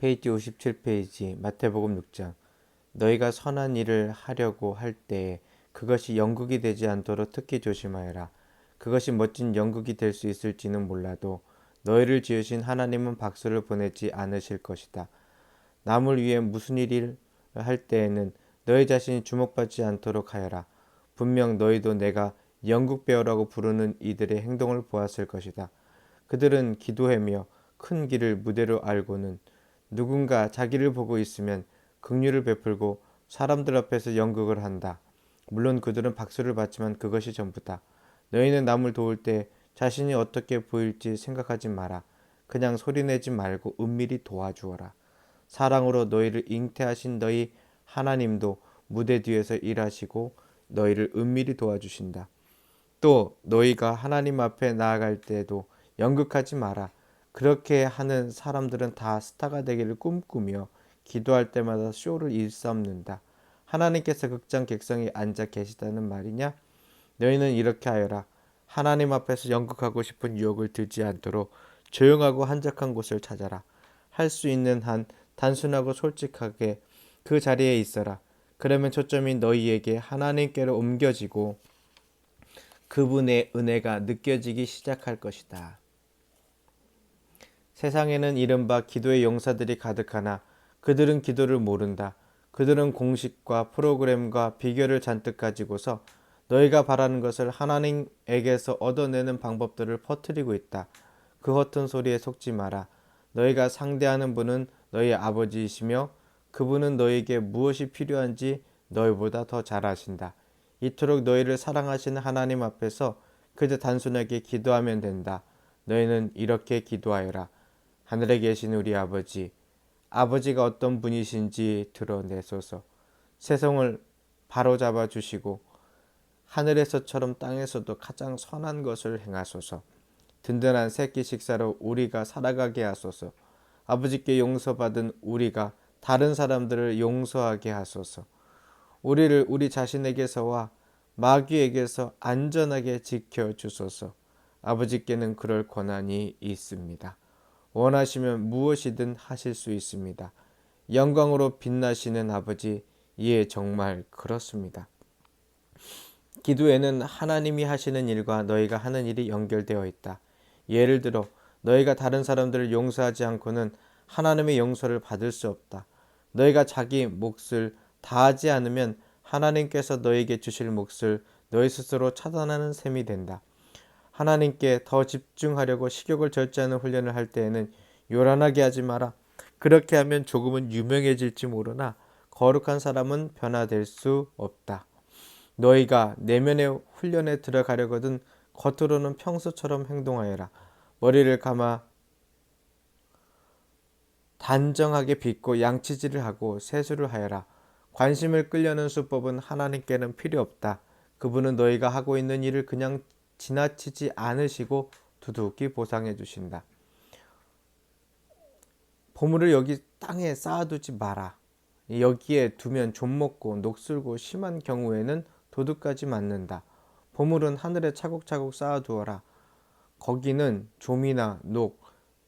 페이지 57페이지 마태복음 6장. 너희가 선한 일을 하려고 할 때에 그것이 연극이 되지 않도록 특히 조심하여라. 그것이 멋진 연극이 될 수 있을지는 몰라도 너희를 지으신 하나님은 박수를 보내지 않으실 것이다. 남을 위해 무슨 일을 할 때에는 너희 자신이 주목받지 않도록 하여라. 분명 너희도 내가 연극 배우라고 부르는 이들의 행동을 보았을 것이다. 그들은 기도하며 큰 길을 무대로 알고는 누군가 자기를 보고 있으면 긍휼을 베풀고 사람들 앞에서 연극을 한다. 물론 그들은 박수를 받지만 그것이 전부다. 너희는 남을 도울 때 자신이 어떻게 보일지 생각하지 마라. 그냥 소리내지 말고 은밀히 도와주어라. 사랑으로 너희를 잉태하신 너희 하나님도 무대 뒤에서 일하시고 너희를 은밀히 도와주신다. 또 너희가 하나님 앞에 나아갈 때에도 연극하지 마라. 그렇게 하는 사람들은 다 스타가 되기를 꿈꾸며 기도할 때마다 쇼를 일삼는다. 하나님께서 극장 객석에 앉아 계시다는 말이냐? 너희는 이렇게 하여라. 하나님 앞에서 연극하고 싶은 유혹을 들지 않도록 조용하고 한적한 곳을 찾아라. 할 수 있는 한 단순하고 솔직하게 그 자리에 있어라. 그러면 초점이 너희에게 하나님께로 옮겨지고 그분의 은혜가 느껴지기 시작할 것이다. 세상에는 이른바 기도의 용사들이 가득하나 그들은 기도를 모른다. 그들은 공식과 프로그램과 비결을 잔뜩 가지고서 너희가 바라는 것을 하나님에게서 얻어내는 방법들을 퍼뜨리고 있다. 그 허튼 소리에 속지 마라. 너희가 상대하는 분은 너희 아버지이시며 그분은 너희에게 무엇이 필요한지 너희보다 더 잘 아신다. 이토록 너희를 사랑하시는 하나님 앞에서 그저 단순하게 기도하면 된다. 너희는 이렇게 기도하여라. 하늘에 계신 우리 아버지, 아버지가 어떤 분이신지 드러내소서. 세상을 바로잡아 주시고 하늘에서처럼 땅에서도 가장 선한 것을 행하소서. 든든한 새끼 식사로 우리가 살아가게 하소서. 아버지께 용서받은 우리가 다른 사람들을 용서하게 하소서. 우리를 우리 자신에게서와 마귀에게서 안전하게 지켜주소서. 아버지께는 그럴 권한이 있습니다. 원하시면 무엇이든 하실 수 있습니다. 영광으로 빛나시는 아버지, 예, 정말 그렇습니다. 기도에는 하나님이 하시는 일과 너희가 하는 일이 연결되어 있다. 예를 들어 너희가 다른 사람들을 용서하지 않고는 하나님의 용서를 받을 수 없다. 너희가 자기 몫을 다하지 않으면 하나님께서 너희에게 주실 몫을 너희 스스로 차단하는 셈이 된다. 하나님께 더 집중하려고 식욕을 절제하는 훈련을 할 때에는 요란하게 하지 마라. 그렇게 하면 조금은 유명해질지 모르나 거룩한 사람은 변화될 수 없다. 너희가 내면의 훈련에 들어가려거든 겉으로는 평소처럼 행동하여라. 머리를 감아 단정하게 빗고 양치질을 하고 세수를 하여라. 관심을 끌려는 수법은 하나님께는 필요 없다. 그분은 너희가 하고 있는 일을 그냥 지나치지 않으시고 두둑히 보상해 주신다. 보물을 여기 땅에 쌓아두지 마라. 여기에 두면 좀먹고 녹슬고 심한 경우에는 도둑까지 맞는다. 보물은 하늘에 차곡차곡 쌓아두어라. 거기는 좀이나 녹,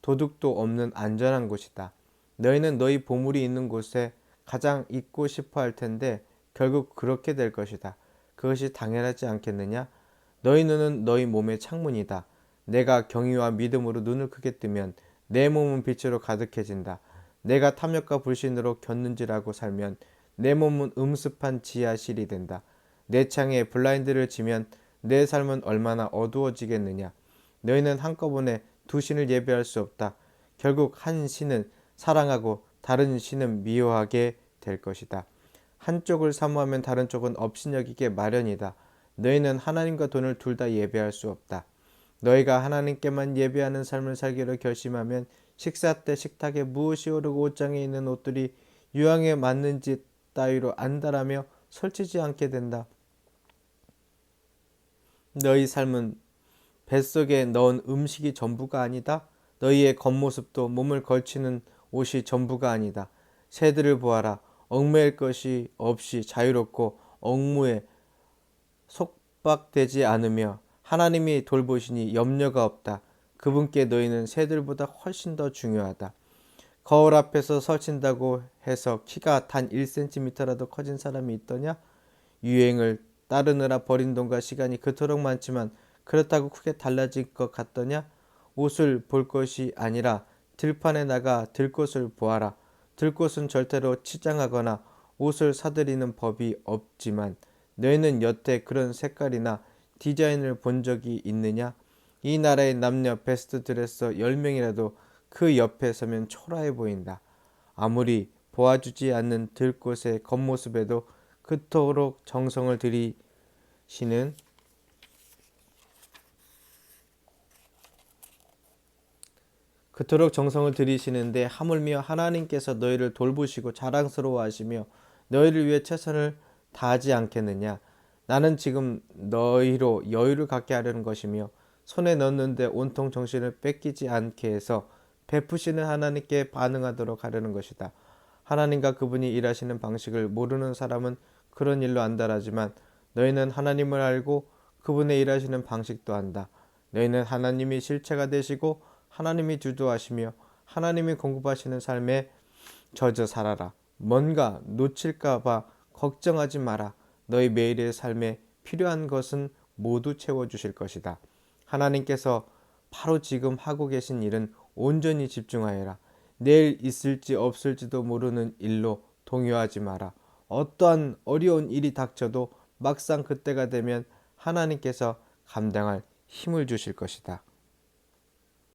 도둑도 없는 안전한 곳이다. 너희는 너희 보물이 있는 곳에 가장 있고 싶어 할 텐데 결국 그렇게 될 것이다. 그것이 당연하지 않겠느냐? 너희 눈은 너희 몸의 창문이다. 내가 경의와 믿음으로 눈을 크게 뜨면 내 몸은 빛으로 가득해진다. 내가 탐욕과 불신으로 곁눈질하고 살면 내 몸은 음습한 지하실이 된다. 내 창에 블라인드를 치면 내 삶은 얼마나 어두워지겠느냐. 너희는 한꺼번에 두 신을 예배할 수 없다. 결국 한 신은 사랑하고 다른 신은 미워하게 될 것이다. 한쪽을 사모하면 다른 쪽은 업신여기게 마련이다. 너희는 하나님과 돈을 둘 다 예배할 수 없다. 너희가 하나님께만 예배하는 삶을 살기로 결심하면 식사 때 식탁에 무엇이 오르고 옷장에 있는 옷들이 유황에 맞는지 따위로 안달하며 설치지 않게 된다. 너희 삶은 뱃속에 넣은 음식이 전부가 아니다. 너희의 겉모습도 몸을 걸치는 옷이 전부가 아니다. 새들을 보아라. 얽매일 것이 없이 자유롭고 억무에 속박되지 않으며 하나님이 돌보시니 염려가 없다. 그분께 너희는 새들보다 훨씬 더 중요하다. 거울 앞에서 설친다고 해서 키가 단 1cm라도 커진 사람이 있더냐? 유행을 따르느라 버린 돈과 시간이 그토록 많지만 그렇다고 크게 달라질 것 같더냐? 옷을 볼 것이 아니라 들판에 나가 들꽃을 보아라. 들꽃은 절대로 치장하거나 옷을 사들이는 법이 없지만 너희는 여태 그런 색깔이나 디자인을 본 적이 있느냐? 이 나라의 남녀 베스트 드레서 10명이라도 그 옆에 서면 초라해 보인다. 아무리 보아주지 않는 들꽃의 겉모습에도 그토록 정성을 들이시는 그토록 정성을 들이시는데 하물며 하나님께서 너희를 돌보시고 자랑스러워하시며 너희를 위해 최선을 다하지 않겠느냐. 나는 지금 너희로 여유를 갖게 하려는 것이며 손에 넣는데 온통 정신을 뺏기지 않게 해서 베푸시는 하나님께 반응하도록 하려는 것이다. 하나님과 그분이 일하시는 방식을 모르는 사람은 그런 일로 안달하지만 너희는 하나님을 알고 그분의 일하시는 방식도 안다. 너희는 하나님이 실체가 되시고 하나님이 주도하시며 하나님이 공급하시는 삶에 젖어 살아라. 뭔가 놓칠까봐 걱정하지 마라. 너희 매일의 삶에 필요한 것은 모두 채워주실 것이다. 하나님께서 바로 지금 하고 계신 일은 온전히 집중하여라. 내일 있을지 없을지도 모르는 일로 동요하지 마라. 어떠한 어려운 일이 닥쳐도 막상 그때가 되면 하나님께서 감당할 힘을 주실 것이다.